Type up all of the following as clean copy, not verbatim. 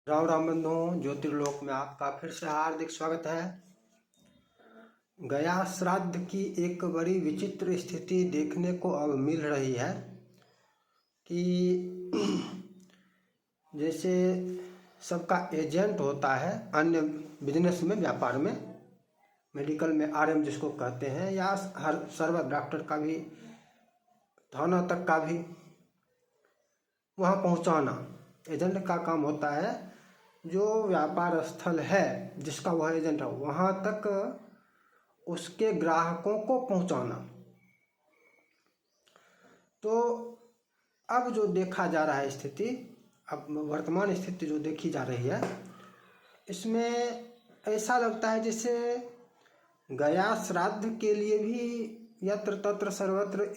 राम राम बंधुओं, ज्योतिर्लोक में आपका फिर से हार्दिक स्वागत है। गया श्राद्ध की एक बड़ी विचित्र स्थिति देखने को अब मिल रही है कि जैसे सबका एजेंट होता है अन्य बिजनेस में, व्यापार में, मेडिकल में आरएम जिसको कहते हैं, या हर सर्व डॉक्टर का भी, थाना तक का भी वहाँ पहुँचाना एजेंट का काम होता है। जो व्यापार स्थल है जिसका वह एजेंट है वहाँ तक उसके ग्राहकों को पहुँचाना। तो अब जो देखा जा रहा है स्थिति, अब वर्तमान स्थिति जो देखी जा रही है, इसमें ऐसा लगता है जैसे गया श्राद्ध के लिए भी यत्र तत्र सर्वत्र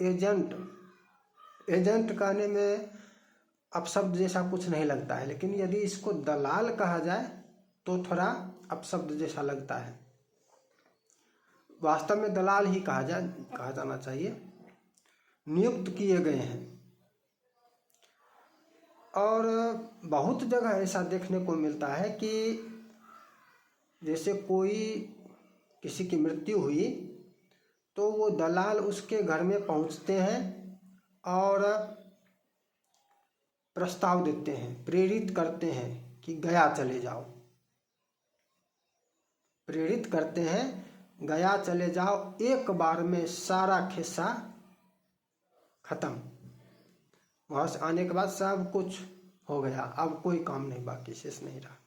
एजेंट कहने में अपशब्द जैसा कुछ नहीं लगता है, लेकिन यदि इसको दलाल कहा जाए तो थोड़ा अपशब्द जैसा लगता है। वास्तव में दलाल ही कहा जाना चाहिए। नियुक्त किए गए हैं। और बहुत जगह ऐसा देखने को मिलता है कि जैसे किसी की मृत्यु हुई तो वो दलाल उसके घर में पहुंचते हैं और प्रस्ताव देते हैं, प्रेरित करते हैं कि गया चले जाओ। प्रेरित करते हैं गया चले जाओ, एक बार में सारा खिस्सा खत्म। वहाँ से आने के बाद सब कुछ हो गया, अब कोई काम नहीं बाकी शेष नहीं रहा।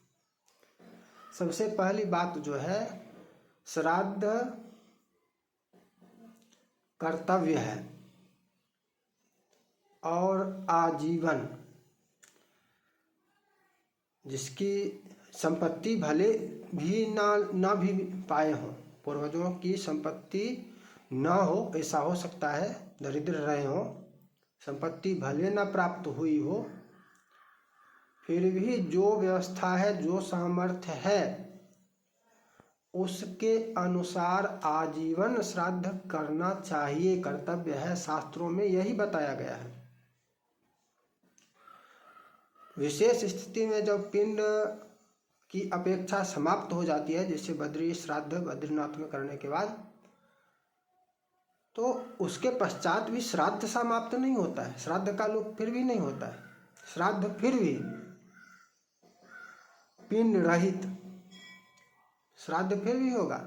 सबसे पहली बात जो है, श्राद्ध कर्तव्य है और आजीवन। जिसकी संपत्ति भले भी ना भी पाए हों, पूर्वजों की संपत्ति ना हो, ऐसा हो सकता है, दरिद्र रहे हों, संपत्ति भले ना प्राप्त हुई हो, फिर भी जो व्यवस्था है, जो सामर्थ्य है, उसके अनुसार आजीवन श्राद्ध करना चाहिए, कर्तव्य है। शास्त्रों में यही बताया गया है। विशेष स्थिति में जब पिंड की अपेक्षा समाप्त हो जाती है, जैसे बद्री श्राद्ध बद्रीनाथ में करने के बाद, तो उसके पश्चात भी श्राद्ध समाप्त नहीं होता है। श्राद्ध का लोप फिर भी नहीं होता है। श्राद्ध फिर भी पिंड रहित श्राद्ध फिर भी होगा।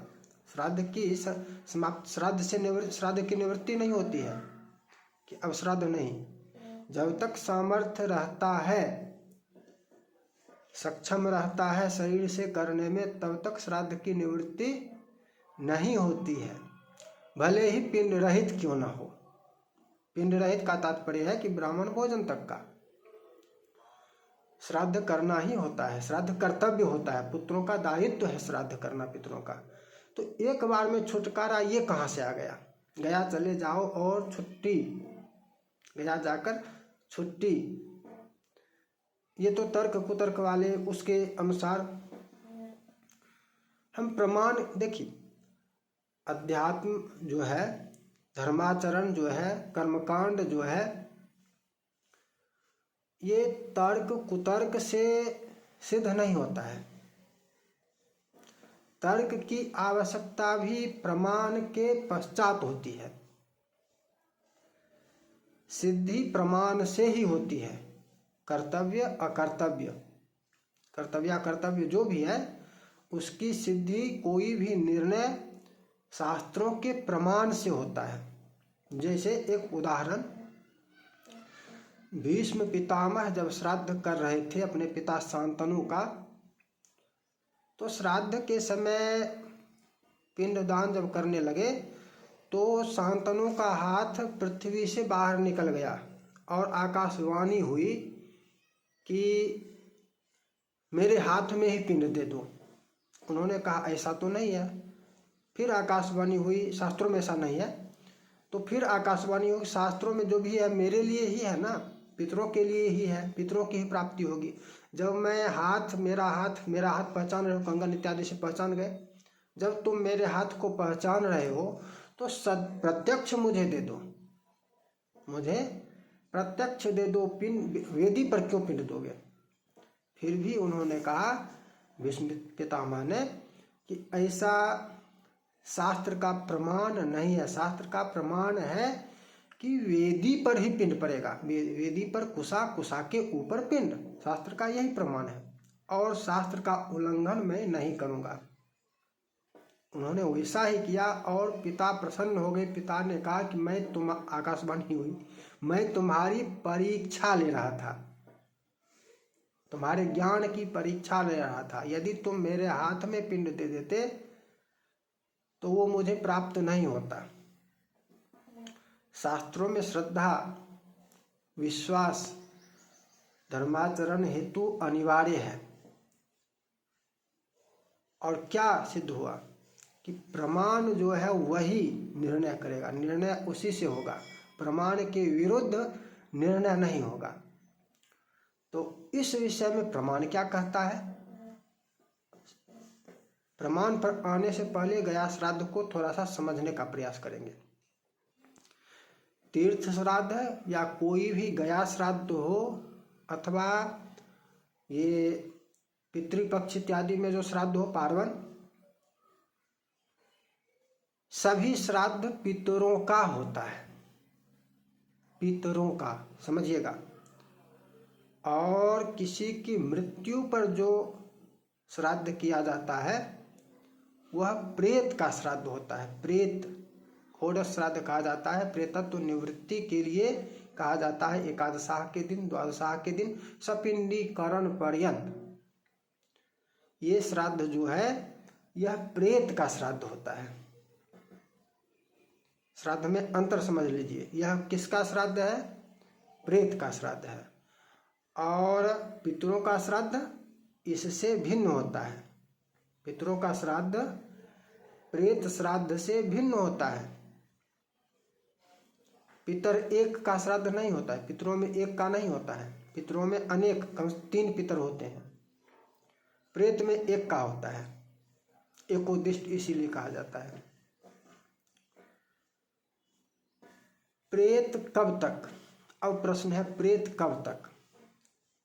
श्राद्ध की निवृत्ति नहीं होती है कि अब श्राद्ध नहीं। जब तक सामर्थ्य रहता है, सक्षम रहता है शरीर से करने में, तब तक श्राद्ध की निवृत्ति नहीं होती है, भले ही पिंड रहित क्यों ना हो। पिंड रहित का तात्पर्य है कि ब्राह्मण भोजन तक का श्राद्ध करना ही होता है। श्राद्ध कर्तव्य होता है, पुत्रों का दायित्व है श्राद्ध करना पितरों का। तो एक बार में छुटकारा ये कहाँ से आ गया? गया चले जाओ और छुट्टी, गया जाकर छुट्टी, ये तो तर्क कुतर्क वाले उसके अनुसार हम प्रमाण देखिए। अध्यात्म जो है, धर्माचरण जो है, कर्मकांड जो है, ये तर्क कुतर्क से सिद्ध नहीं होता है। तर्क की आवश्यकता भी प्रमाण के पश्चात होती है। सिद्धि प्रमाण से ही होती है। कर्तव्य अकर्तव्य, कर्तव्य अकर्तव्य जो भी है, उसकी सिद्धि, कोई भी निर्णय शास्त्रों के प्रमाण से होता है। जैसे एक उदाहरण, भीष्म पितामह जब श्राद्ध कर रहे थे अपने पिता शांतनु का, तो श्राद्ध के समय पिंडदान जब करने लगे तो शांतनु का हाथ पृथ्वी से बाहर निकल गया और आकाशवाणी हुई कि मेरे हाथ में ही पिंड दे दो। उन्होंने कहा ऐसा तो नहीं है। फिर आकाशवाणी हुई, शास्त्रों में ऐसा नहीं है। तो फिर आकाशवाणी हुई, शास्त्रों में जो भी है मेरे लिए ही है ना, पितरों के लिए ही है, पितरों की ही प्राप्ति होगी। जब मैं मेरा हाथ पहचान रहे हो, कंगन इत्यादि से पहचान गए, जब तुम मेरे हाथ को पहचान रहे हो तो प्रत्यक्ष मुझे दे दो, मुझे प्रत्यक्ष दे दो। पिंड वेदी पर क्यों पिंड दोगे? फिर भी उन्होंने कहा, भीष्म पितामह ने, कि ऐसा शास्त्र का प्रमाण नहीं है। शास्त्र का प्रमाण है कि वेदी पर ही पिंड पड़ेगा, वेदी पर कुशा, कुशा के ऊपर पिंड। शास्त्र का यही प्रमाण है और शास्त्र का उल्लंघन मैं नहीं करूँगा। उन्होंने वैसा ही किया और पिता प्रसन्न हो गए। पिता ने कहा कि मैं आकाशवाणी हुई, मैं तुम्हारी परीक्षा ले रहा था, तुम्हारे ज्ञान की परीक्षा ले रहा था। यदि तुम मेरे हाथ में पिंड दे देते तो वो मुझे प्राप्त नहीं होता। शास्त्रों में श्रद्धा, विश्वास, धर्माचरण हेतु अनिवार्य है। और क्या सिद्ध हुआ कि प्रमाण जो है वही निर्णय करेगा, निर्णय उसी से होगा, प्रमाण के विरुद्ध निर्णय नहीं होगा। तो इस विषय में प्रमाण क्या कहता है? प्रमाण पर आने से पहले गया श्राद्ध को थोड़ा सा समझने का प्रयास करेंगे। तीर्थ श्राद्ध है या कोई भी गया श्राद्ध हो, अथवा ये पितृपक्ष इत्यादि में जो श्राद्ध हो, पार्वन, सभी श्राद्ध पितरों का होता है, पितरों का, समझिएगा। और किसी की मृत्यु पर जो श्राद्ध किया जाता है वह प्रेत का श्राद्ध होता है। प्रेत षोडश श्राद्ध कहा जाता है। प्रेतत्व निवृत्ति के लिए कहा जाता है। एकादशाह के दिन, द्वादशाह के दिन, सपिंडीकरण पर्यंत ये श्राद्ध जो है यह प्रेत का श्राद्ध होता है। श्राद्ध में अंतर समझ लीजिए। यह किसका श्राद्ध है? प्रेत का श्राद्ध है। और पितरों का श्राद्ध इससे भिन्न होता है। पितरों का श्राद्ध प्रेत श्राद्ध से भिन्न होता है। पितर एक का श्राद्ध नहीं होता है, पितरों में एक का नहीं होता है। पितरों में अनेक, 3 पितर होते हैं। प्रेत में एक का होता है, एकोदिष्ट इसीलिए कहा जाता है। प्रेत कब तक? अब प्रश्न है, प्रेत कब तक?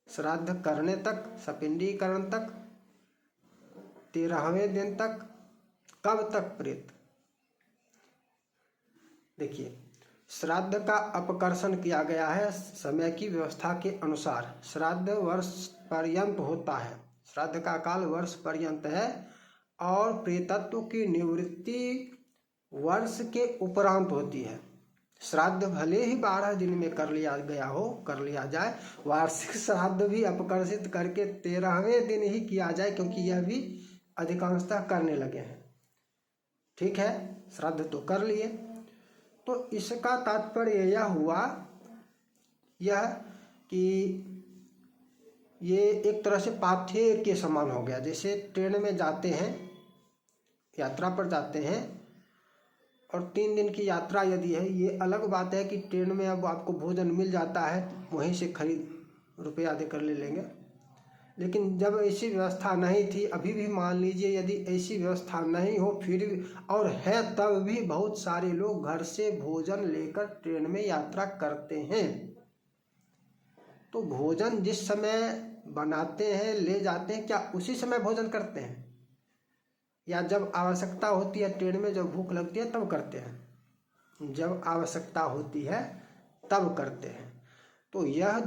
श्राद्ध करने तक, सपिंडीकरण तक, 13वें दिन तक, कब तक प्रेत? देखिए, श्राद्ध का अपकर्षण किया गया है समय की व्यवस्था के अनुसार। श्राद्ध वर्ष पर्यंत होता है, श्राद्ध का काल वर्ष पर्यंत है। और प्रेतत्व की निवृत्ति वर्ष के उपरांत होती है। श्राद्ध भले ही 12 दिन में कर लिया गया हो, कर लिया जाए। वार्षिक श्राद्ध भी अपकर्षित करके 13वें दिन ही किया जाए, क्योंकि यह भी अधिकांशतः करने लगे हैं। ठीक है, श्राद्ध तो कर लिए। तो इसका तात्पर्य यह हुआ यह कि ये एक तरह से पाथेय के समान हो गया। जैसे ट्रेन में जाते हैं, यात्रा पर जाते हैं, और 3 दिन की यात्रा यदि है, ये अलग बात है कि ट्रेन में अब आपको भोजन मिल जाता है, वहीं से खरीद रुपया देकर ले लेंगे। लेकिन जब ऐसी व्यवस्था नहीं थी, अभी भी मान लीजिए यदि ऐसी व्यवस्था नहीं हो, फिर भी और है तब भी बहुत सारे लोग घर से भोजन लेकर ट्रेन में यात्रा करते हैं। तो भोजन जिस समय बनाते हैं, ले जाते हैं, क्या उसी समय भोजन करते हैं, या जब आवश्यकता होती है, ट्रेन में जब भूख लगती है तब करते हैं? जब आवश्यकता होती है तब करते हैं। तो यह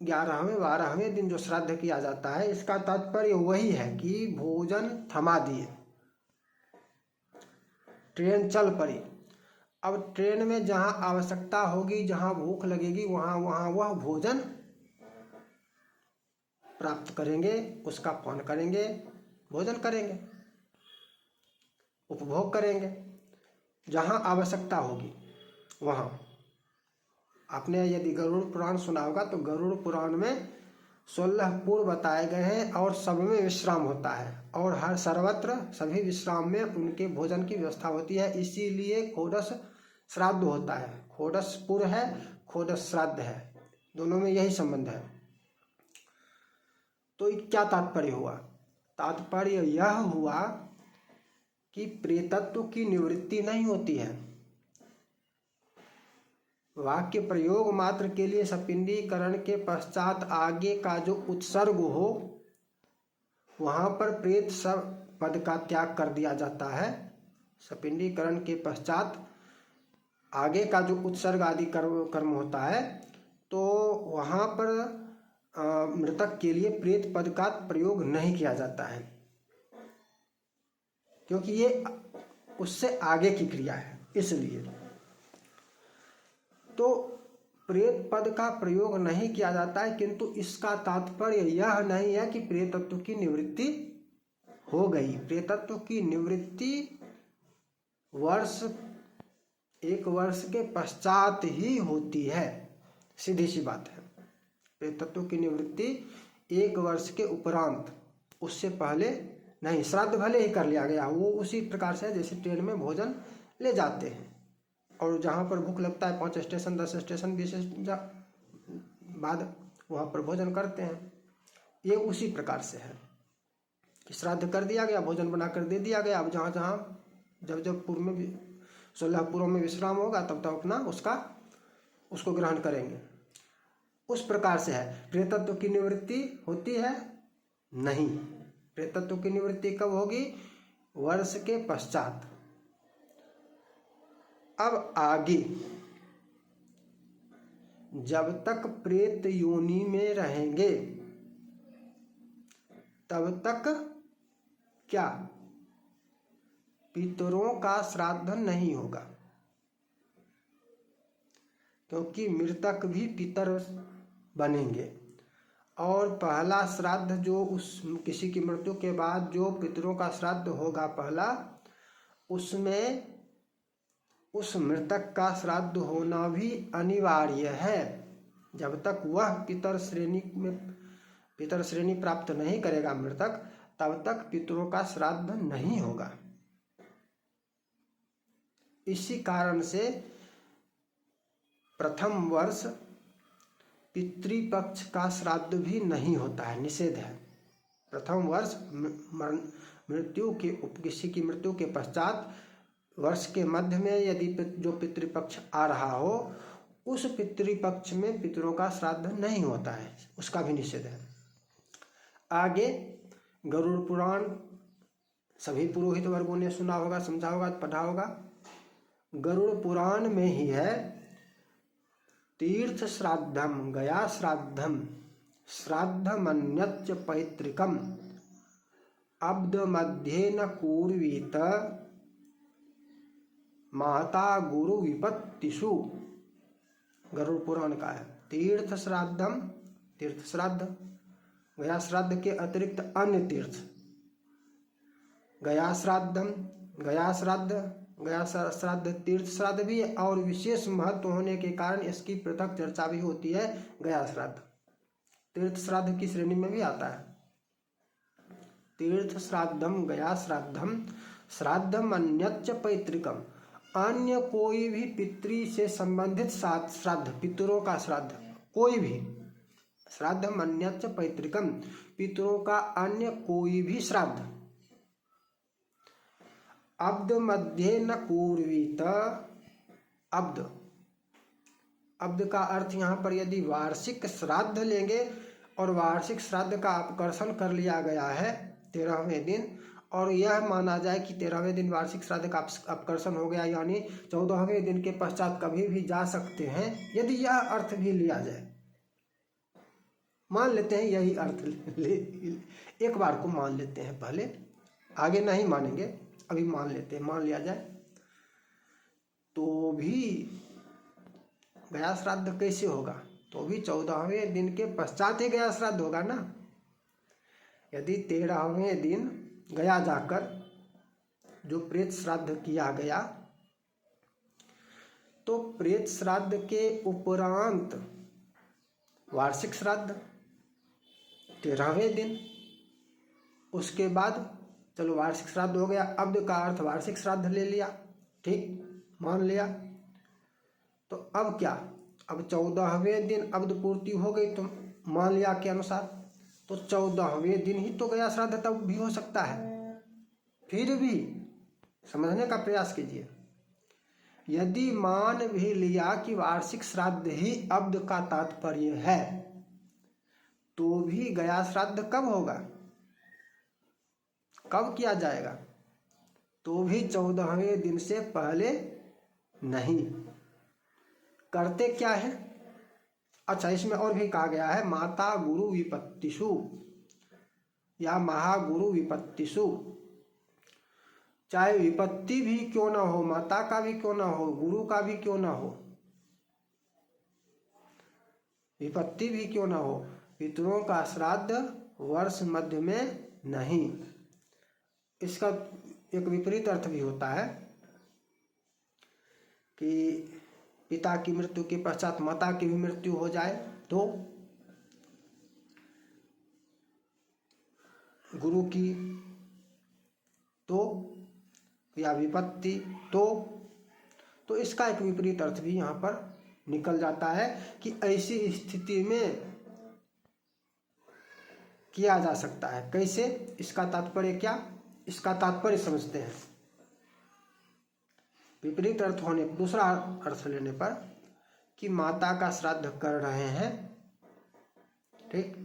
11वें 12वें दिन जो श्राद्ध किया जाता है, इसका तात्पर्य वही है कि भोजन थमा दिए, ट्रेन चल पड़ी। अब ट्रेन में जहाँ आवश्यकता होगी, जहाँ भूख लगेगी, वहाँ वह भोजन प्राप्त करेंगे, उसका पान करेंगे, भोजन करेंगे, उपभोग करेंगे। जहाँ आवश्यकता होगी वहाँ। आपने यदि गरुड़ पुराण सुना होगा तो गरुड़ पुराण में 16 पुर बताए गए हैं और सब में विश्राम होता है, और हर सर्वत्र सभी विश्राम में उनके भोजन की व्यवस्था होती है। इसीलिए षोडश श्राद्ध होता है। षोडश पुर है, षोडश श्राद्ध है, दोनों में यही संबंध है। तो क्या तात्पर्य हुआ? तात्पर्य यह हुआ कि प्रेतत्व की निवृत्ति नहीं होती है। वाक्य प्रयोग मात्र के लिए सपिंडीकरण के पश्चात आगे का जो उत्सर्ग हो वहां पर प्रेत सब पद का त्याग कर दिया जाता है। सपिंडीकरण के पश्चात आगे का जो उत्सर्ग आदि कर्म होता है तो वहां पर मृतक के लिए प्रेत पद का प्रयोग नहीं किया जाता है, क्योंकि ये उससे आगे की क्रिया है। इसलिए तो प्रेत पद का प्रयोग नहीं किया जाता है, किंतु इसका तात्पर्य यह नहीं है कि प्रेतत्व की निवृत्ति हो गई। प्रेतत्व की निवृत्ति एक वर्ष के पश्चात ही होती है, सीधी सी बात है। प्रेतत्व की निवृत्ति 1 वर्ष के उपरांत, उससे पहले नहीं। श्राद्ध भले ही कर लिया गया, वो उसी प्रकार से जैसे ट्रेन में भोजन ले जाते हैं और जहाँ पर भूख लगता है 5 स्टेशन 10 स्टेशन 20 बाद वहाँ पर भोजन करते हैं, ये उसी प्रकार से है कि श्राद्ध कर दिया गया, भोजन बनाकर दे दिया गया। अब जहाँ जहाँ जब पूर्व में 16 पूर्व में विश्राम होगा तब तक अपना उसको ग्रहण करेंगे। उस प्रकार से है। प्रेतत्व की निवृत्ति होती है नहीं। प्रेतत्व की निवृत्ति कब होगी? वर्ष के पश्चात। अब आगे, जब तक प्रेत योनि में रहेंगे तब तक क्या पितरों का श्राद्ध नहीं होगा, क्योंकि मृतक भी पितर बनेंगे। और पहला श्राद्ध जो किसी की मृत्यु के बाद जो पितरों का श्राद्ध होगा पहला, उसमें उस मृतक का श्राद्ध होना भी अनिवार्य है। जब तक वह पितर श्रेणी प्राप्त नहीं करेगा मृतक, तब तक पितरों का श्राद्ध नहीं होगा। इसी कारण से प्रथम वर्ष पितृपक्ष का श्राद्ध भी नहीं होता है, निषेध है। प्रथम वर्ष किसी की मृत्यु के पश्चात वर्ष के मध्य में यदि जो पितृपक्ष आ रहा हो, उस पितृपक्ष में पितरों का श्राद्ध नहीं होता है, उसका भी निषेध है। आगे गरुड़ पुराण सभी पुरोहित वर्गों ने सुना होगा, समझा होगा, पढ़ा होगा। गरुड़ पुराण में ही है, तीर्थ श्राद्धम गया श्राद्धम श्राद्धमन्यच्च पैतृकम अब्द मध्ये न कूर्वीत माता गुरु विपत्तिषु। गरुड़ पुराण का है। तीर्थ श्राद्धम, तीर्थ श्राद्ध, गया श्राद्ध के अतिरिक्त अन्य तीर्थ, गया श्राद्धम, गया श्राद्ध तीर्थ श्राद्ध भी है, और विशेष महत्व होने के कारण इसकी पृथक चर्चा भी होती है। गया श्राद्ध तीर्थ श्राद्ध की श्रेणी में भी आता है। तीर्थ श्राद्धम गया श्राद्धम श्राद्धम अन्यच्च पैतृकम, अन्य कोई भी पितृ से संबंधित श्राद्ध, पितरों का श्राद्ध, कोई भी श्राद्धम अन्यच्च पैतृकम, पितरों का अन्य कोई भी श्राद्ध। अब्द मध्ये न कूर्वीत, अब्द का अर्थ यहाँ पर यदि वार्षिक श्राद्ध लेंगे और वार्षिक श्राद्ध का अपकर्षण कर लिया गया है 13वें दिन, और यह माना जाए कि 13वें दिन वार्षिक श्राद्ध का अपकर्षण हो गया, यानी 14वें दिन के पश्चात कभी भी जा सकते हैं, यदि यह अर्थ भी लिया जाए, मान लेते हैं यही अर्थ एक बार को मान लेते हैं, पहले आगे नहीं मानेंगे, अभी मान लेते हैं, मान लिया जाए, तो भी गया श्राद्ध कैसे होगा? तो भी 14वें दिन के पश्चात ही गया श्राद्ध होगा ना। यदि 13वें दिन गया जाकर जो प्रेत श्राद्ध किया गया, तो प्रेत श्राद्ध के उपरांत वार्षिक श्राद्ध 13वें दिन, उसके बाद चलो वार्षिक श्राद्ध हो गया, अब्द का अर्थ वार्षिक श्राद्ध ले लिया, ठीक मान लिया। तो अब क्या, अब 14वें दिन अब्द पूर्ति हो गई तो मान लिया के अनुसार, तो 14वें दिन ही तो गया श्राद्ध तब भी हो सकता है। फिर भी समझने का प्रयास कीजिए, यदि मान भी लिया कि वार्षिक श्राद्ध ही अब्द का तात्पर्य है, तो भी गया श्राद्ध कब होगा, कब किया जाएगा, तो भी 14वें दिन से पहले नहीं। करते क्या है? अच्छा, इसमें और भी कहा गया है माता गुरु विपत्तिषु या महागुरु विपत्तिषु। चाहे विपत्ति भी क्यों ना हो, माता का भी क्यों ना हो, गुरु का भी क्यों ना हो, विपत्ति भी क्यों ना हो, पितरों का श्राद्ध वर्ष मध्य में नहीं। इसका एक विपरीत अर्थ भी होता है कि पिता की मृत्यु के पश्चात माता की भी मृत्यु हो जाए तो, गुरु की तो, या विपत्ति तो इसका एक विपरीत अर्थ भी यहाँ पर निकल जाता है कि ऐसी स्थिति में किया जा सकता है। कैसे? इसका तात्पर्य क्या, इसका तात्पर्य समझते हैं। विपरीत अर्थ होने, दूसरा अर्थ लेने पर कि माता का श्राद्ध कर रहे हैं, ठीक,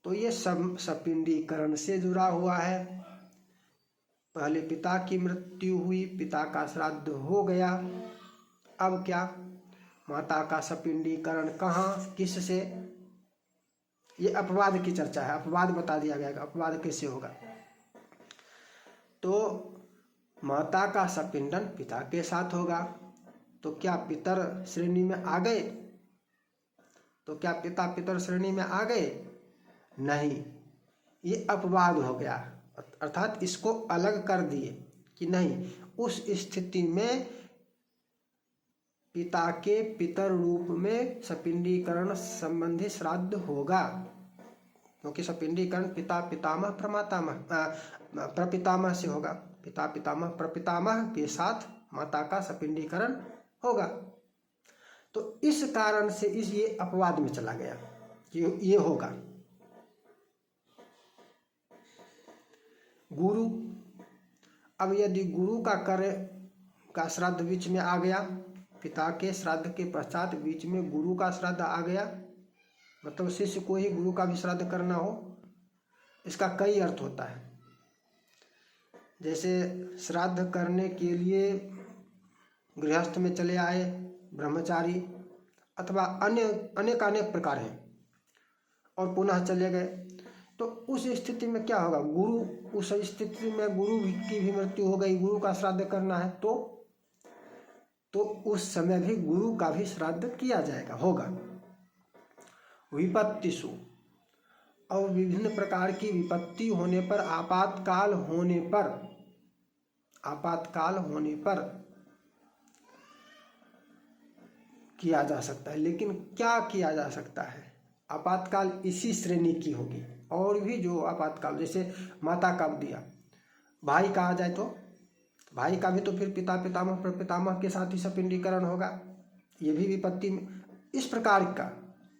तो ये सब सपिंडीकरण से जुड़ा हुआ है। पहले पिता की मृत्यु हुई, पिता का श्राद्ध हो गया, अब क्या, माता का सपिंडीकरण कहाँ, किससे, ये अपवाद की चर्चा है। अपवाद बता दिया गया कि अपवाद कैसे होगा। तो माता का सपिंडन पिता के साथ होगा, तो क्या पितर श्रेणी में आ गए, तो क्या पिता पितर श्रेणी में आ गए? नहीं, ये अपवाद हो गया, अर्थात इसको अलग कर दिए कि नहीं, उस स्थिति में पिता के पितर रूप में सपिंडीकरण संबंधी श्राद्ध होगा, क्योंकि सपिंडीकरण पिता पितामह प्रपितामह से होगा। पिता पितामह प्रपितामह के साथ माता का सपिंडीकरण होगा। तो इस कारण से ये अपवाद में चला गया कि ये होगा। गुरु, अब यदि गुरु का कार्य का श्राद्ध बीच में आ गया, पिता के श्राद्ध के पश्चात बीच में गुरु का श्राद्ध आ गया, मतलब शिष्य को ही गुरु का भी श्राद्ध करना हो, इसका कई अर्थ होता है। जैसे श्राद्ध करने के लिए गृहस्थ में चले आए ब्रह्मचारी, अथवा अन्य अनेक प्रकार हैं, और पुनः चले गए, तो उस स्थिति में क्या होगा, गुरु, उस स्थिति में गुरु की भी मृत्यु हो गई, गुरु का श्राद्ध करना है, तो उस समय भी गुरु का भी श्राद्ध किया जाएगा, होगा। विपत्तिषु, और विभिन्न प्रकार की विपत्ति होने पर, आपातकाल होने पर किया जा सकता है। लेकिन क्या किया जा सकता है? आपातकाल इसी श्रेणी की होगी। और भी जो आपातकाल, जैसे माता का दिया, भाई का आ जाए तो भाई का भी तो फिर पिता पितामह प्रपितामह के साथ ही सपिंडीकरण होगा, ये भी विपत्ति में। इस प्रकार का,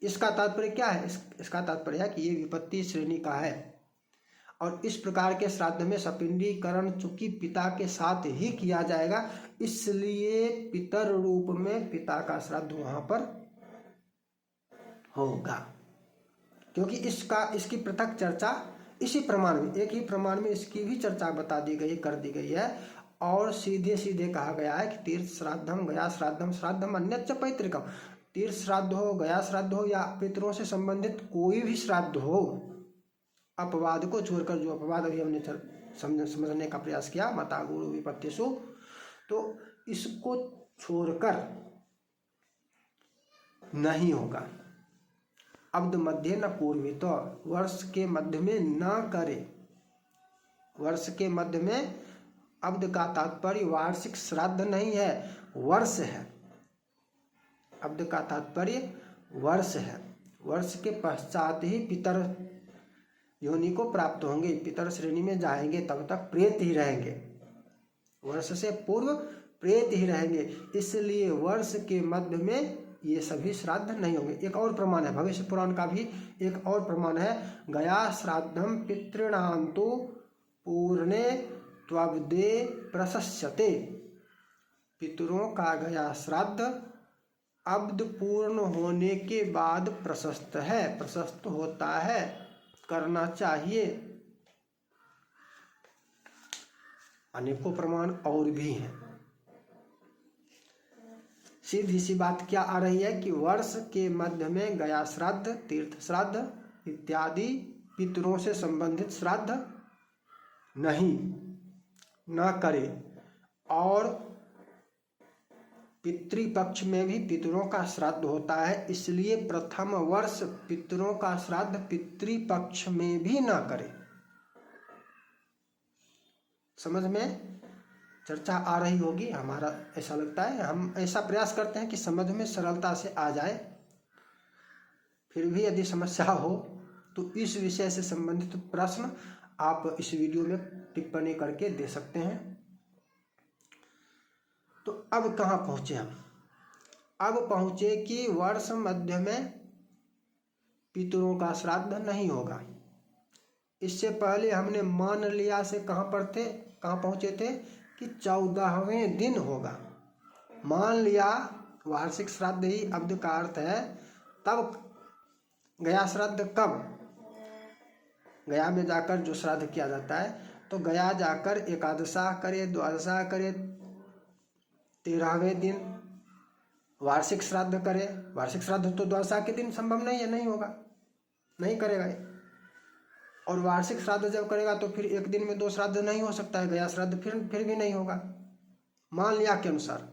इसका तात्पर्य क्या है? इसका तात्पर्य है कि ये विपत्ति श्रेणी का है, और इस प्रकार के श्राद्ध में सपिंडीकरण चूंकि पिता के साथ ही किया जाएगा, इसलिए पितर रूप में पिता का श्राद्ध वहां पर होगा। क्योंकि इसकी पृथक चर्चा इसी प्रमाण में, एक ही प्रमाण में इसकी भी चर्चा बता दी गई, कर दी गई है, और सीधे सीधे कहा गया है कि तीर्थ श्राद्धम गया श्राद्धम श्राद्धम अन्यच्च पैतृकम। तीर्थ श्राद्ध हो, गया श्राद्ध हो, या पितरों से संबंधित कोई भी श्राद्ध हो, अपवाद को छोड़कर, जो अपवाद अभी हमने समझने का प्रयास किया, माता गुरु विपत्तिषु, तो इसको छोड़कर नहीं होगा। अब्द मध्य न पूर्वित, वर्ष के मध्य में न करे। वर्ष के मध्य में अब्द का तात्पर्य वार्षिक श्राद्ध नहीं है, वर्ष है। अब्द का तात्पर्य वर्ष है। वर्ष के पश्चात ही पितर योनि को प्राप्त होंगे, पितर श्रेणी में जाएंगे, तब तक प्रेत ही रहेंगे। वर्ष से पूर्व प्रेत ही रहेंगे, इसलिए वर्ष के मध्य में ये सभी श्राद्ध नहीं होंगे। एक और प्रमाण है, भविष्य पुराण का भी एक और प्रमाण है, गया श्राद्धम पितृणान्तु पूर्णे त्वब्दे प्रशस्यते। पितरों का गया श्राद्ध अब्द पूर्ण होने के बाद प्रशस्त है, प्रशस्त होता है, करना चाहिए। अनेकों प्रमाण और भी हैं। सीधी सी बात क्या आ रही है कि वर्ष के मध्य में गया श्राद्ध, तीर्थ श्राद्ध इत्यादि पितरों से संबंधित श्राद्ध नहीं, न करे। और पितृपक्ष में भी पितरों का श्राद्ध होता है, इसलिए प्रथम वर्ष पितरों का श्राद्ध पितृपक्ष में भी न करे। समझ में चर्चा आ रही होगी, हमारा ऐसा लगता है। हम ऐसा प्रयास करते हैं कि समझ में सरलता से आ जाए। फिर भी यदि समस्या हो तो इस विषय से संबंधित प्रश्न आप इस वीडियो में टिप्पणी करके दे सकते हैं। तो अब कहाँ पहुँचे हम? अब पहुँचे कि वर्ष मध्य में पितरों का श्राद्ध नहीं होगा। इससे पहले हमने मान लिया से कहाँ पहुँचे थे कि 14वें दिन होगा। मान लिया वार्षिक श्राद्ध ही अब्द का अर्थ है। तब गया श्राद्ध कब? गया में जाकर जो श्राद्ध किया जाता है, तो गया जाकर एकादशा करे, द्वादशा करे, 13वें दिन वार्षिक श्राद्ध करे। वार्षिक श्राद्ध तो द्वादशा के दिन संभव नहीं है, नहीं होगा, नहीं करेगा। और वार्षिक श्राद्ध जब करेगा तो फिर एक दिन में 2 श्राद्ध नहीं हो सकता है। गया श्राद्ध फिर भी नहीं होगा। मान लिया के अनुसार,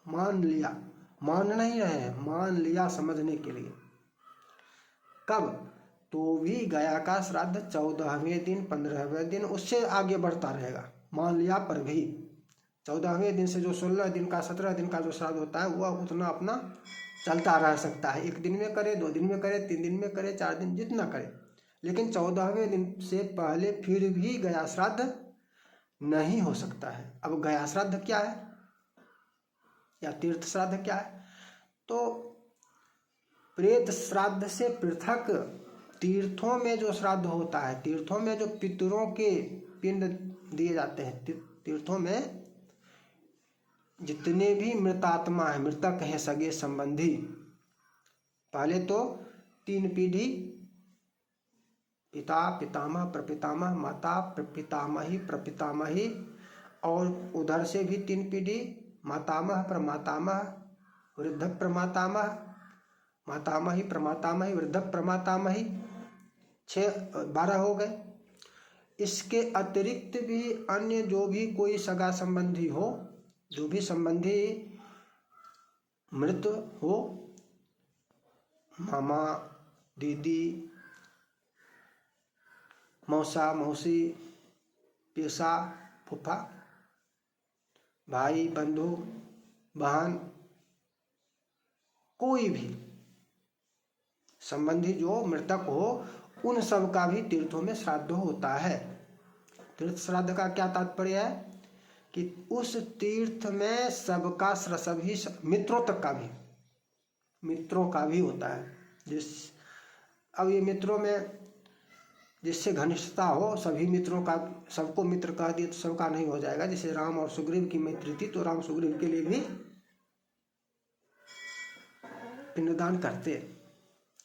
मान लिया, मान नहीं रहे हैं, मान लिया समझने के लिए। कब? तो भी गया का श्राद्ध 14वें दिन, 15वें दिन, उससे आगे बढ़ता रहेगा। मान लिया पर भी 14वें दिन से जो 16 दिन का, 17 दिन का जो श्राद्ध होता है वह उतना अपना चलता रह सकता है। 1 दिन में करे, 2 दिन में करे, 3 दिन में करे, 4 दिन, जितना करे। लेकिन 14वें दिन से पहले फिर भी गया श्राद्ध नहीं हो सकता है। अब गया श्राद्ध क्या है या तीर्थ श्राद्ध क्या है? तो प्रेत श्राद्ध से पृथक तीर्थों में जो श्राद्ध होता है, तीर्थों में जो पितरों के पिंड दिए जाते हैं, तीर्थों में जितने भी मृतात्मा है, मृतक हैं, सगे संबंधी, पहले तो 3 पीढ़ी, पिता, पितामह, प्रपितामह, माता, प्रपितामही, प्रपितामही, और उधर से भी 3 पीढ़ी, मातामह, प्रमातामह, वृद्ध प्रमातामह, मातामही, प्रमातामही, वृद्ध प्रमातामही, 12 हो गए। इसके अतिरिक्त भी अन्य जो भी कोई सगा संबंधी हो, जो भी संबंधी मृत हो, मामा, दीदी, मौसा, मौसी, पेशा, फूफा, भाई, बंधु, बहन, कोई भी संबंधी जो मृतक हो, उन सब का भी तीर्थों में श्राद्ध होता है। तीर्थ श्राद्ध का क्या तात्पर्य है कि उस तीर्थ में सबका, सभी मित्रों तक का भी, मित्रों का भी होता है। अब ये मित्रों में जिससे घनिष्ठता हो, सभी मित्रों का, सबको मित्र कह दिए तो सबका नहीं हो जाएगा। जैसे राम और सुग्रीव की मैत्री थी तो राम सुग्रीव के लिए भी पिंडदान करते।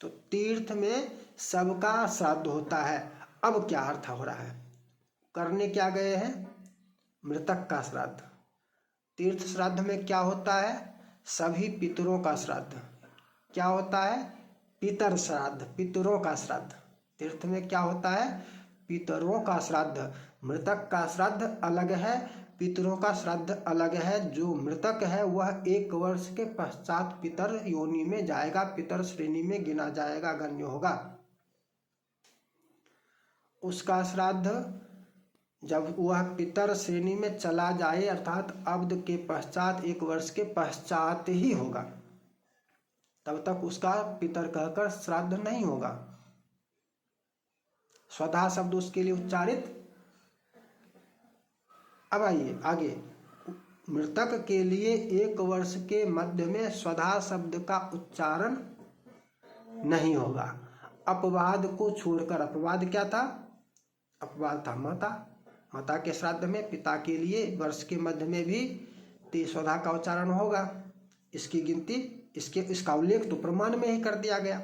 तो तीर्थ में सबका श्राद्ध होता है। अब क्या अर्थ हो रहा है? करने क्या गए हैं? मृतक का श्राद्ध। तीर्थ श्राद्ध में क्या होता है? सभी पितरों का श्राद्ध। क्या होता है? पितर श्राद्ध, पितरों का श्राद्ध। तीर्थ में क्या होता है? पितरों का श्राद्ध। मृतक का श्राद्ध अलग है, पितरों का श्राद्ध अलग है। जो मृतक है वह 1 वर्ष के पश्चात पितर योनि में जाएगा, पितर श्रेणी में गिना जाएगा, गण्य होगा। उसका श्राद्ध जब वह पितर श्रेणी में चला जाए, अर्थात अब्द के पश्चात 1 वर्ष के पश्चात ही होगा। तब तक उसका पितर कहकर श्राद्ध नहीं होगा। स्वधा शब्द उसके लिए उच्चारित। अब आइए आगे। मृतक के लिए 1 वर्ष के मध्य में स्वधा शब्द का उच्चारण नहीं होगा। अपवाद को छोड़कर, अपवाद क्या था? अपवाद था माता। माता के श्राद्ध में पिता के लिए वर्ष के मध्य में भी तो स्वधा का उच्चारण होगा। इसकी गिनती, इसका उल्लेख तो प्रमाण में ही कर दिया गया।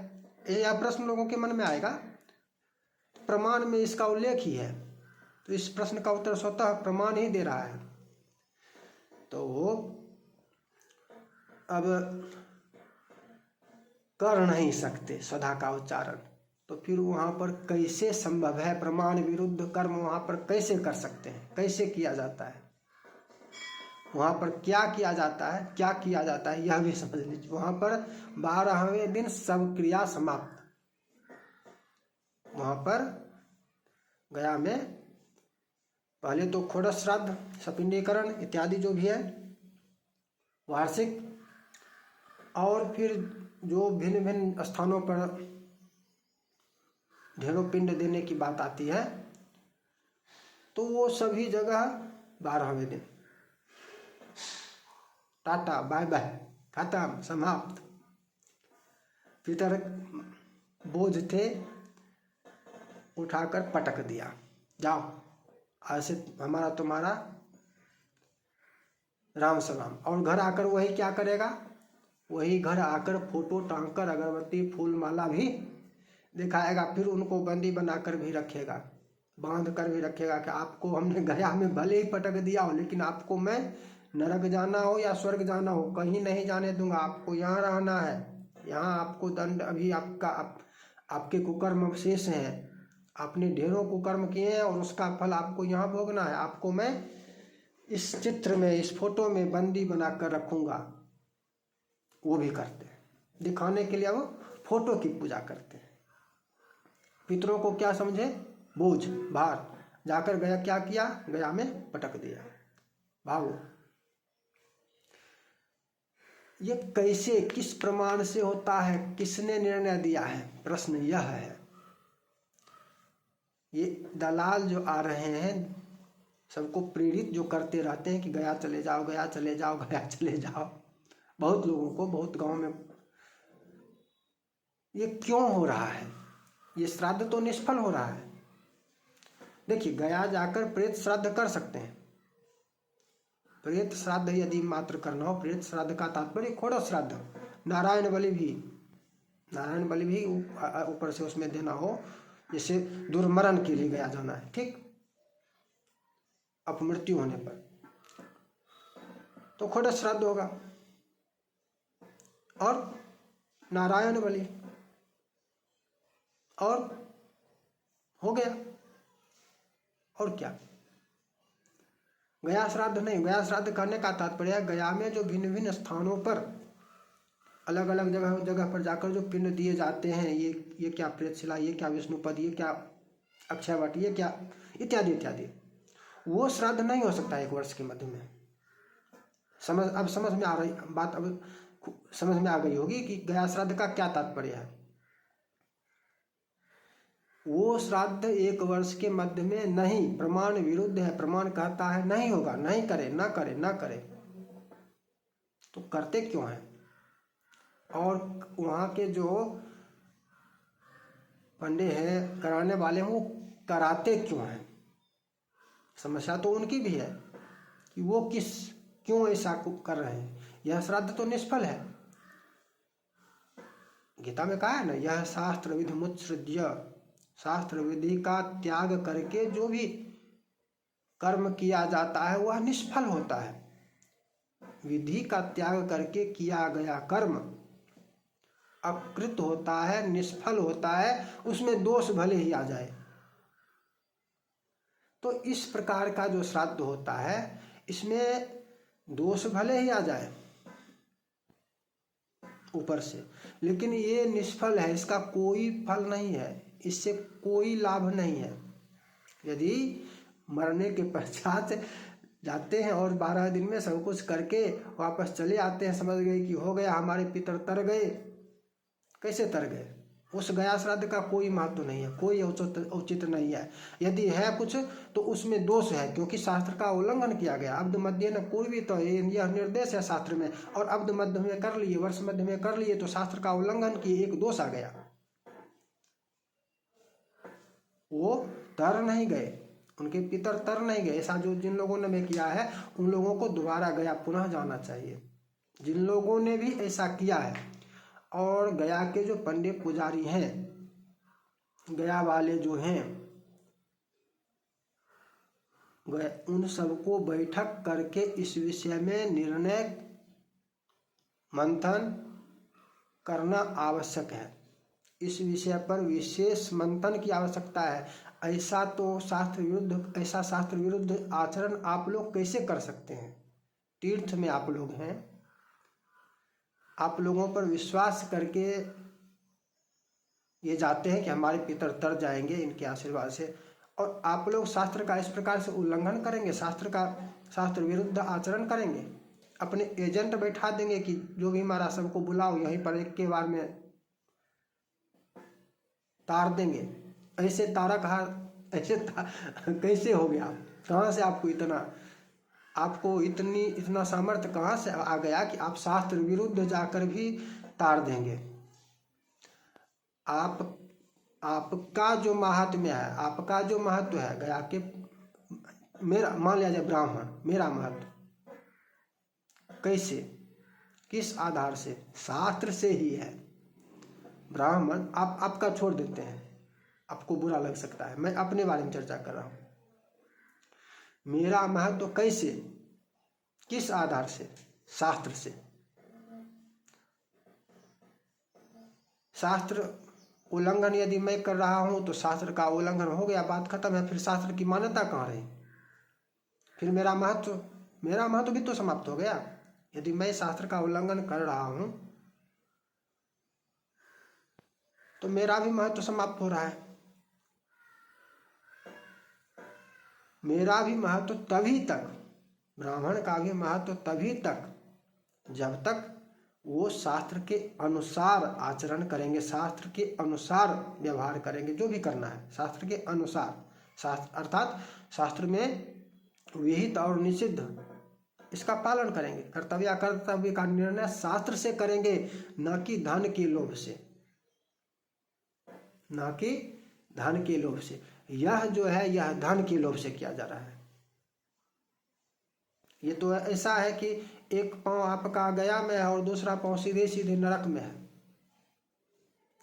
यह प्रश्न लोगों के मन में आएगा, प्रमाण में इसका उल्लेख ही है, तो इस प्रश्न का उत्तर स्वतः प्रमाण ही दे रहा है। तो वो अब कर नहीं सकते स्वधा का उच्चारण, तो फिर वहाँ पर कैसे संभव है? प्रमाण विरुद्ध कर्म वहाँ पर कैसे कर सकते हैं? कैसे किया जाता है? वहाँ पर क्या किया जाता है, क्या किया जाता है, यह भी समझ लीजिए। वहाँ पर 12वें दिन सब क्रिया समाप्त। वहाँ पर गया में पहले तो खोड़स श्राद्ध, सपिंडीकरण इत्यादि जो भी है वार्षिक, और फिर जो भिन्न भिन्न स्थानों पर ढेरों पिंड देने की बात आती है, तो वो सभी जगह 12वें दिन टाटा बाय बाय, खत्म, समाप्त। पितर बोझ थे, उठाकर पटक दिया, जाओ आज से हमारा तुम्हारा राम सलाम। और घर आकर वही क्या करेगा? वही घर आकर फोटो टांगकर अगरबत्ती फूल माला भी दिखाएगा, फिर उनको बंदी बनाकर भी रखेगा, बांध कर भी रखेगा कि आपको हमने गया में भले ही पटक दिया हो, लेकिन आपको मैं नरक जाना हो या स्वर्ग जाना हो कहीं नहीं जाने दूंगा, आपको यहाँ रहना है, यहाँ आपको दंड, अभी आपके कुकर्म अवशेष हैं, आपने ढेरों कुकर्म किए हैं और उसका फल आपको यहाँ भोगना है, आपको मैं इस चित्र में, इस फोटो में बंदी बनाकर रखूंगा। वो भी करते हैं, दिखाने के लिए वो फोटो की पूजा करते हैं। पितरों को क्या समझे? बोझ, भार। जाकर गया क्या किया? गया में पटक दिया, भागो। ये कैसे, किस प्रमाण से होता है? किसने निर्णय दिया है? प्रश्न यह है। ये दलाल जो आ रहे हैं, सबको प्रेरित जो करते रहते हैं कि गया चले जाओ, गया चले जाओ, गया चले जाओ, बहुत लोगों को, बहुत गांव में। ये क्यों हो रहा है? ये श्राद्ध तो निष्फल हो रहा है। देखिए, गया जाकर प्रेत श्राद्ध कर सकते हैं। प्रेत श्राद्ध यदि मात्र करना हो, प्रेत श्राद्ध का तात्पर्य खोड़स श्राद्ध, नारायण बलि भी ऊपर से उसमें देना हो, जैसे दुर्मरण के लिए गया जाना है, ठीक, अपमृत्यु होने पर, तो खोड़स श्राद्ध होगा। और नारायण बलि, और हो गया। और क्या? गया श्राद्ध नहीं। गया श्राद्ध करने का तात्पर्य है गया में जो भिन्न भिन्न स्थानों पर, अलग अलग जगह पर जाकर जो पिंड दिए जाते हैं, ये क्या प्रेतशिला, ये क्या विष्णुपद, ये क्या अक्षयवट, ये क्या इत्यादि इत्यादि, वो श्राद्ध नहीं हो सकता 1 वर्ष के मध्य में। अब समझ में आ रही बात, अब समझ में आ गई होगी कि गया श्राद्ध का क्या तात्पर्य है। वो श्राद्ध 1 वर्ष के मध्य में नहीं, प्रमाण विरुद्ध है। प्रमाण कहता है नहीं होगा, नहीं करे, ना करे, ना करे, तो करते क्यों हैं? और वहाँ के जो पंडे हैं, कराने वाले हैं, वो कराते क्यों हैं? समस्या तो उनकी भी है कि वो क्यों ऐसा कर रहे हैं। यह श्राद्ध तो निष्फल है। गीता में कहा है ना, यह शास्त्र विधि मुत्सृज्य, शास्त्र विधि का त्याग करके जो भी कर्म किया जाता है वह निष्फल होता है। विधि का त्याग करके किया गया कर्म अकृत होता है, निष्फल होता है, उसमें दोष भले ही आ जाए। तो इस प्रकार का जो श्राद्ध होता है, इसमें दोष भले ही आ जाए ऊपर से, लेकिन ये निष्फल है, इसका कोई फल नहीं है, इससे कोई लाभ नहीं है। यदि मरने के पश्चात जाते हैं और 12 दिन में सब कुछ करके वापस चले आते हैं, समझ गए कि हो गया, हमारे पितर तर गए, कैसे तर गए? उस गया श्राद्ध का कोई महत्व नहीं है, कोई औचित्य नहीं है। यदि है कुछ तो उसमें दोष है, क्योंकि शास्त्र का उल्लंघन किया गया। अब्द मध्य न कोई भी, तो यह निर्देश है शास्त्र में, और अब्द मध्य में कर लिए, वर्ष मध्य में कर लिए, तो शास्त्र का उल्लंघन किए, एक दोष आ गया। वो तर नहीं गए, उनके पितर तर नहीं गए। ऐसा जो जिन लोगों ने भी किया है उन लोगों को दोबारा गया पुनः जाना चाहिए। जिन लोगों ने भी ऐसा किया है, और गया के जो पंडित पुजारी हैं, गया वाले जो हैं, उन सबको बैठक करके इस विषय में निर्णय मंथन करना आवश्यक है। इस विषय पर विशेष मंथन की आवश्यकता है। ऐसा शास्त्र विरुद्ध आचरण आप लोग कैसे कर सकते हैं? तीर्थ में आप लोग हैं, आप लोगों पर विश्वास करके ये जाते हैं कि हमारे पितर तर जाएंगे इनके आशीर्वाद से, और आप लोग शास्त्र का इस प्रकार से उल्लंघन करेंगे, शास्त्र विरुद्ध आचरण करेंगे, अपने एजेंट बैठा देंगे कि जो भी हमारा सबको बुलाओ यहीं पर एक के बार में तार देंगे। ऐसे तारक हार कैसे हो गया? कहाँ से आपको इतना सामर्थ्य कहाँ से आ गया कि आप शास्त्र विरुद्ध जाकर भी तार देंगे? आपका जो महात्म्य है, आपका जो महत्व है गया के, मेरा मान लिया जाए ब्राह्मण, मेरा महत्व कैसे, किस आधार से? शास्त्र से ही है। ब्राह्मण आपका छोड़ देते हैं, आपको बुरा लग सकता है, मैं अपने बारे में चर्चा कर रहा हूं। मेरा महत्व कैसे, किस आधार से? शास्त्र से। शास्त्र उल्लंघन यदि मैं कर रहा हूं तो शास्त्र का उल्लंघन हो गया, बात खत्म है। फिर शास्त्र की मान्यता कहाँ रही? फिर मेरा महत्व भी तो समाप्त हो गया। यदि मैं शास्त्र का उल्लंघन कर रहा हूं तो मेरा भी महत्व समाप्त हो रहा है। मेरा भी महत्व तभी तक, ब्राह्मण का भी महत्व तभी तक जब तक वो शास्त्र के अनुसार आचरण करेंगे, शास्त्र के अनुसार व्यवहार करेंगे। जो भी करना है शास्त्र के अनुसार, अर्थात शास्त्र में विहित और निषिद्ध इसका पालन करेंगे। कर्तव्य अकर्तव्य का निर्णय शास्त्र से करेंगे, न कि धन के लोभ से, न कि धन के लोभ से। यह जो है यह धन के लोभ से किया जा रहा है। ये तो ऐसा है कि एक पांव आपका गया में है और दूसरा पांव सीधे सीधे नरक में है।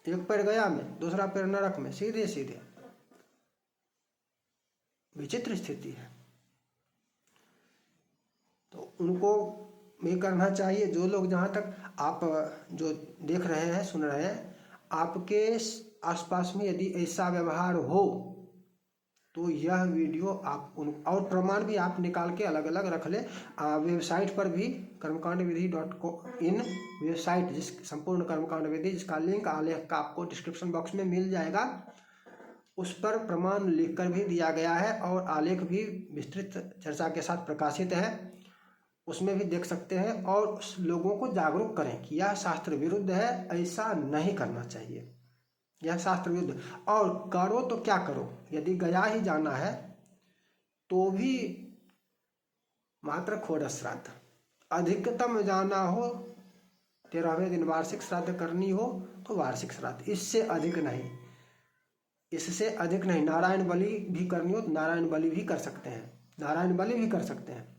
एक पैर गया में, दूसरा पैर नरक में, सीधे सीधे। विचित्र स्थिति है। तो उनको भी करना चाहिए। जो लोग, जहाँ तक आप जो देख रहे हैं, सुन रहे हैं, आपके आसपास में यदि ऐसा व्यवहार हो तो यह वीडियो आप और प्रमाण भी आप निकाल के अलग अलग रख ले। वेबसाइट पर भी कर्मकांडविधि.in वेबसाइट, जिस संपूर्ण कर्मकांड विधि, जिसका लिंक आलेख का आपको डिस्क्रिप्शन बॉक्स में मिल जाएगा, उस पर प्रमाण लिखकर भी दिया गया है और आलेख भी विस्तृत चर्चा के साथ प्रकाशित है। उसमें भी देख सकते हैं। और लोगों को जागरूक करें कि यह शास्त्र विरुद्ध है, ऐसा नहीं करना चाहिए, यह शास्त्र विरुद्ध। और करो तो क्या करो, यदि गया ही जाना है तो भी मात्र खोड़स श्राद्ध, अधिकतम जाना हो 13वें दिन वार्षिक श्राद्ध करनी हो तो वार्षिक श्राद्ध, इससे अधिक नहीं, इससे अधिक नहीं। नारायण बलि भी करनी हो तो नारायण बलि भी कर सकते हैं, नारायण बलि भी कर सकते हैं।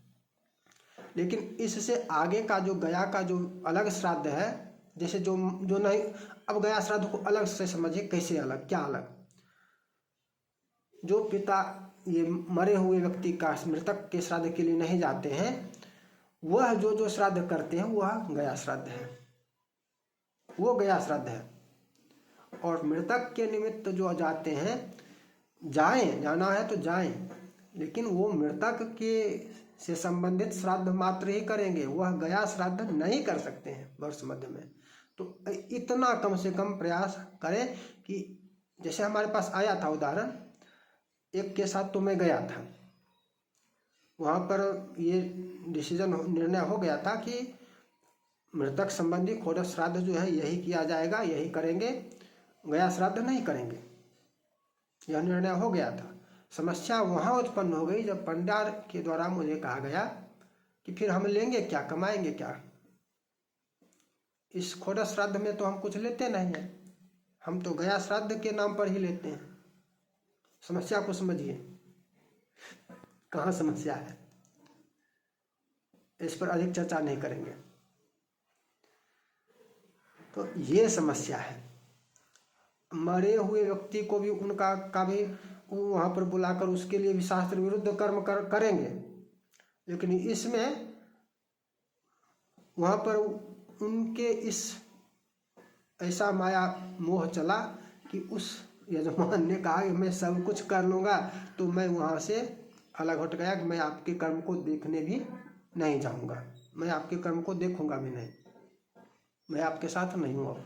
लेकिन इससे आगे का जो गया का जो अलग श्राद्ध है, जैसे जो नहीं, अब गया श्राद्ध को अलग से समझिए। कैसे अलग, क्या अलग? जो पिता ये मरे हुए व्यक्ति का, मृतक के श्राद्ध के लिए नहीं जाते हैं, वह जो श्राद्ध करते हैं वह गया श्राद्ध है, वो गया श्राद्ध है। और मृतक के निमित्त जो जाते हैं, जाना है तो जाएं, लेकिन वो मृतक के से संबंधित श्राद्ध मात्र ही करेंगे, वह गया श्राद्ध नहीं कर सकते हैं वर्ष मध्य में। तो इतना कम से कम प्रयास करें कि, जैसे हमारे पास आया था उदाहरण, एक के साथ तो मैं गया था, वहाँ पर ये निर्णय हो गया था कि मृतक संबंधी खोड़स श्राद्ध जो है यही किया जाएगा, यही करेंगे, गया श्राद्ध नहीं करेंगे, यह निर्णय हो गया था। समस्या वहाँ उत्पन्न हो गई जब पंडार के द्वारा मुझे कहा गया कि फिर हम लेंगे क्या, कमाएंगे क्या? इस खोड़स श्राद्ध में तो हम कुछ लेते नहीं हैं, हम तो गया श्राद्ध के नाम पर ही लेते हैं। समस्या को समझिए। कहाँ समस्या है, इस पर अधिक चर्चा नहीं करेंगे। तो ये समस्या है। मरे हुए व्यक्ति को भी उनका का भी वहाँ पर बुलाकर उसके लिए भी शास्त्र विरुद्ध कर्म करेंगे, लेकिन इसमें वहाँ पर उनके इस ऐसा माया मोह चला कि उस यजमान ने कहा कि मैं सब कुछ कर लूँगा, तो मैं वहाँ से अलग हट गया कि मैं आपके कर्म को देखने भी नहीं जाऊँगा, मैं आपके कर्म को देखूँगा भी नहीं, मैं आपके साथ नहीं हूँ।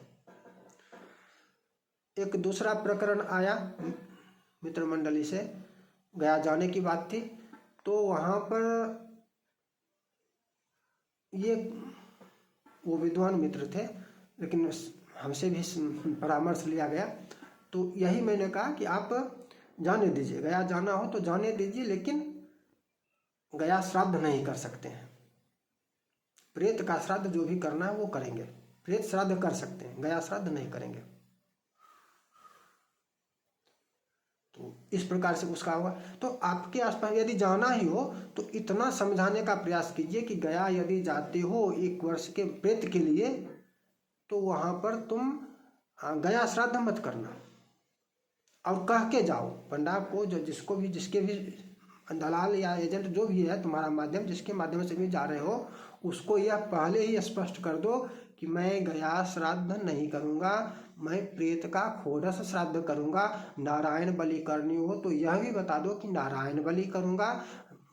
एक दूसरा प्रकरण आया मित्र मंडली से, गया जाने की बात थी, तो वहाँ पर ये वो विद्वान मित्र थे, लेकिन हमसे भी परामर्श लिया गया, तो यही मैंने कहा कि आप जाने दीजिए, गया जाना हो तो जाने दीजिए, लेकिन गया श्राद्ध नहीं कर सकते हैं। प्रेत का श्राद्ध जो भी करना है वो करेंगे, प्रेत श्राद्ध कर सकते हैं, गया श्राद्ध नहीं करेंगे। तो इस प्रकार से उसका होगा। तो आपके आसपास यदि जाना ही हो तो इतना समझाने का प्रयास कीजिए कि गया यदि जाते हो 1 वर्ष के प्रेत के लिए, तो वहाँ पर तुम गया श्राद्ध मत करना, और कह के जाओ पंडा को, जो जिसको भी, जिसके भी दलाल या एजेंट जो भी है तुम्हारा माध्यम, जिसके माध्यम से भी जा रहे हो, उसको यह पहले ही स्पष्ट कर दो कि मैं गया श्राद्ध नहीं करूँगा, मैं प्रेत का खोड़स श्राद्ध करूँगा। नारायण बलि करनी हो तो यह भी बता दो कि नारायण बलि करूँगा,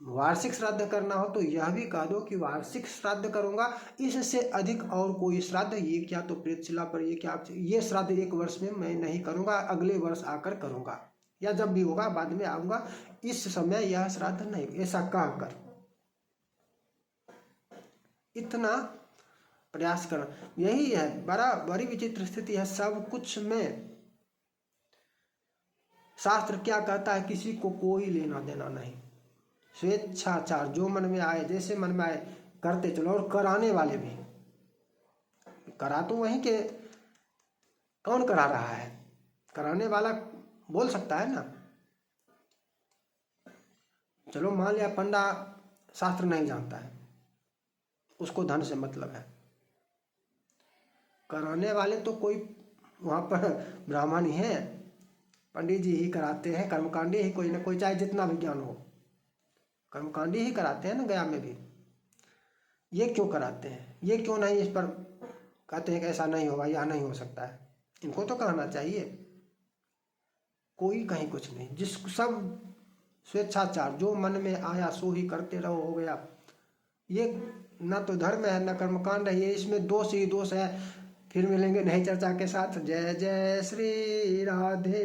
वार्षिक श्राद्ध करना हो तो यह भी कह दो कि वार्षिक श्राद्ध करूँगा। इससे अधिक और कोई श्राद्ध, ये क्या तो प्रेतशिला पर ये क्या, ये श्राद्ध 1 वर्ष में मैं नहीं करूँगा, अगले वर्ष आकर करूँगा, या जब भी होगा बाद में आऊँगा, इस समय यह श्राद्ध नहीं, ऐसा कहकर इतना प्रयास करना। यही है, बड़ी विचित्र स्थिति है सब कुछ में। शास्त्र क्या कहता है, किसी को कोई लेना देना नहीं, स्वेच्छाचार, जो मन में आए, जैसे मन में आए करते चलो। और कराने वाले भी, करा तो वहीं के, कौन करा रहा है, कराने वाला बोल सकता है ना। चलो मान लिया पंडा शास्त्र नहीं जानता है, उसको धन से मतलब है, कराने वाले तो कोई वहाँ पर ब्राह्मण ही है, पंडित जी ही कराते हैं, कर्मकांडी ही कोई ना कोई, चाहे जितना भी ज्ञान हो, कर्मकांडी ही कराते हैं ना गया में भी। ये क्यों कराते हैं, ये क्यों नहीं इस पर कहते हैं कि ऐसा नहीं होगा, यह नहीं हो सकता है, इनको तो कहना चाहिए। कोई कहीं कुछ नहीं, जिस सब स्वेच्छाचार, जो मन में आया सो ही करते रहो, हो गया। ये ना तो धर्म है ना कर्मकांड है, ये इसमें दोष ही दोष है। फिर मिलेंगे नई चर्चा के साथ। जय जय श्री राधे।